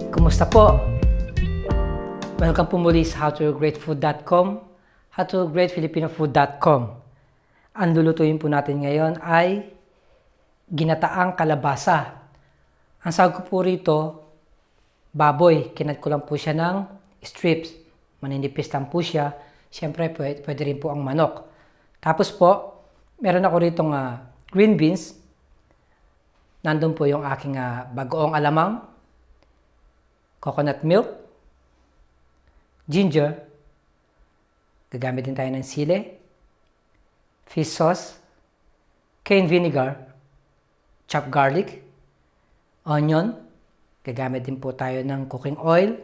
Kumusta po? Welcome po muli sa howtogreatfood.com, howtogreatfilipinofood.com. Ang lulutuin po natin ngayon ay ginataang kalabasa. Ang sahog ko po rito, baboy. Kinat ko lang po siya ng strips. Maninipis lang po siya. Siyempre, pwede rin po ang manok. Tapos po, meron ako ritong green beans. Nandun po yung aking bagoong alamang, coconut milk, ginger, gagamit din tayo ng sili, fish sauce, cane vinegar, chopped garlic, onion, gagamit din po tayo ng cooking oil,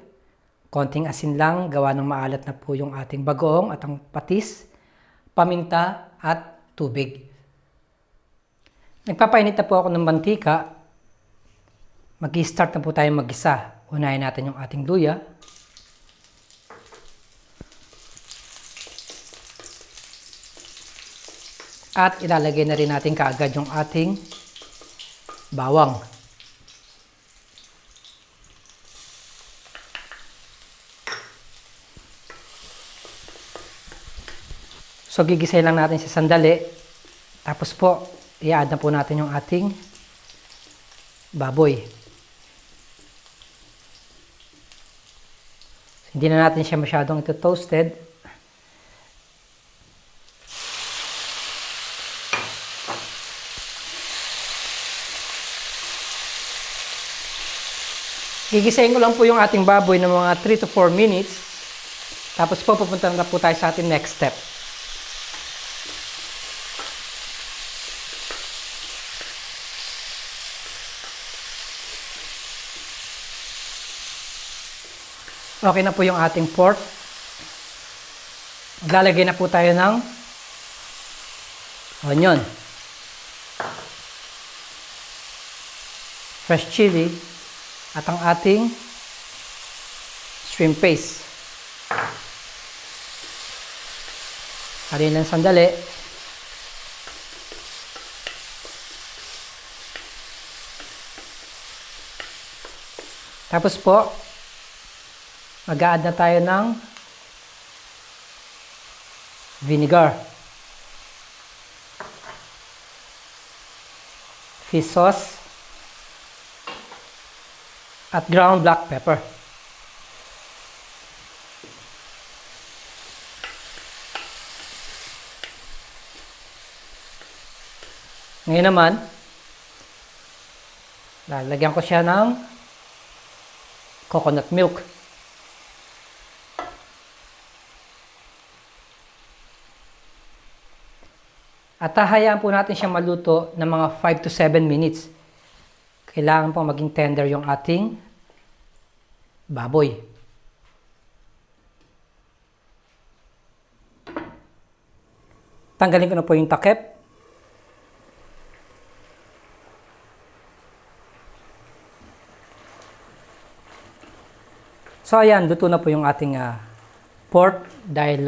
konting asin lang, gawa ng maalat na po yung ating bagoong at ang patis, paminta at tubig. Nagpapainit na po ako ng mantika. Mag-i-start na po tayo mag-isa. Unahin natin yung ating luya. At ilalagay na rin natin kaagad yung ating bawang. So gigisay lang natin sa sandali. Tapos po, i-add na po natin yung ating baboy. Hindi na natin siya masyadong ito-toasted. Gigisayin ko lang po yung ating baboy ng mga 3 to 4 minutes. Tapos po, pupunta na po tayo sa ating next step. Okay na po yung ating pork. Maglalagay na po tayo ng onion, fresh chili, at ang ating shrimp paste. Halin lang sandali. Tapos po, mag-a-add na tayo ng vinegar, fish sauce, at ground black pepper. Ngayon naman, lalagyan ko siya ng coconut milk. At hahayaan po natin siyang maluto ng mga 5 to 7 minutes. Kailangan po maging tender yung ating baboy. Tanggalin ko na po yung takip. So ayan, luto na po yung ating pork dahil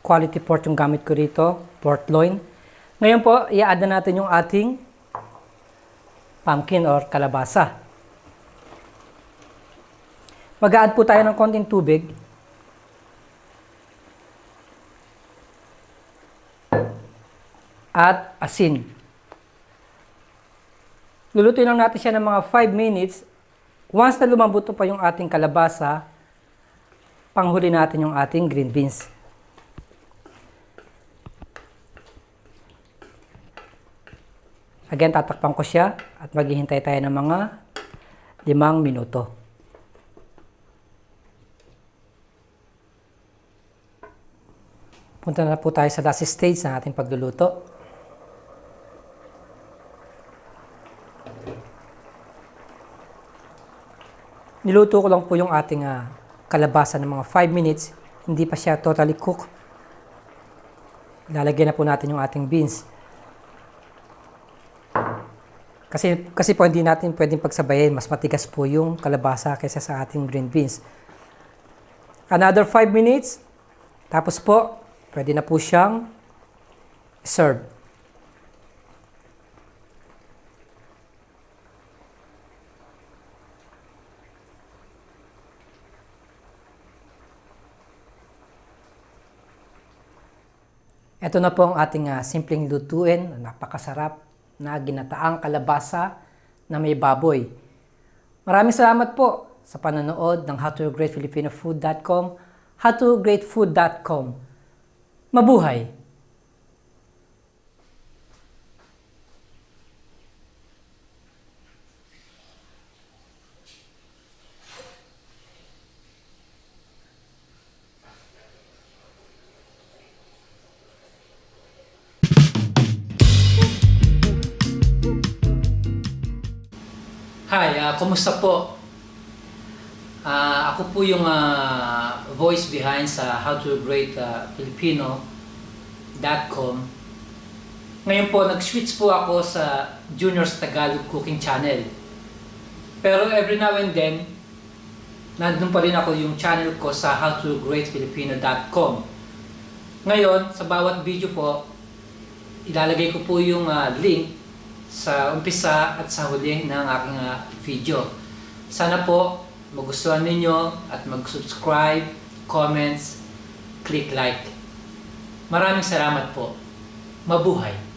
quality pork yung gamit ko rito, pork loin. Ngayon po, i-add na natin yung ating pumpkin or kalabasa. Mag-add po tayo ng konting tubig. At asin. Lulutuin lang natin siya ng mga 5 minutes. Once na lumambot pa yung ating kalabasa, panghuli natin yung ating green beans. Again, tatakpan ko siya at maghihintay tayo ng mga 5 minuto. Punta na po tayo sa last stage ng ating pagluluto. Niluto ko lang po yung ating kalabasa ng mga 5 minutes. Hindi pa siya totally cooked. Ilalagay na po natin yung ating beans. Kasi po hindi natin pwedeng pagsabayin. Mas matigas po yung kalabasa kaysa sa ating green beans. Another 5 minutes. Tapos po, pwede na po siyang serve. Ito na po ang ating simpleng lutuin, napakasarap na ginataang kalabasa na may baboy. Maraming salamat po sa panonood ng howtogreatfilipinofood.com, howtogreatfood.com. Mabuhay! Hi, kumusta po? Ako po yung voice behind sa howtogreatfilipino.com. Ngayon po, nag-switch po ako sa Junior's Tagalog Cooking Channel. Pero every now and then, nandun pa rin ako yung channel ko sa howtogreatfilipino.com. Ngayon, sa bawat video po, ilalagay ko po yung link sa umpisa at sa huli ng aking video. Sana po magustuhan ninyo at mag-subscribe, comments, click like. Maraming salamat po. Mabuhay!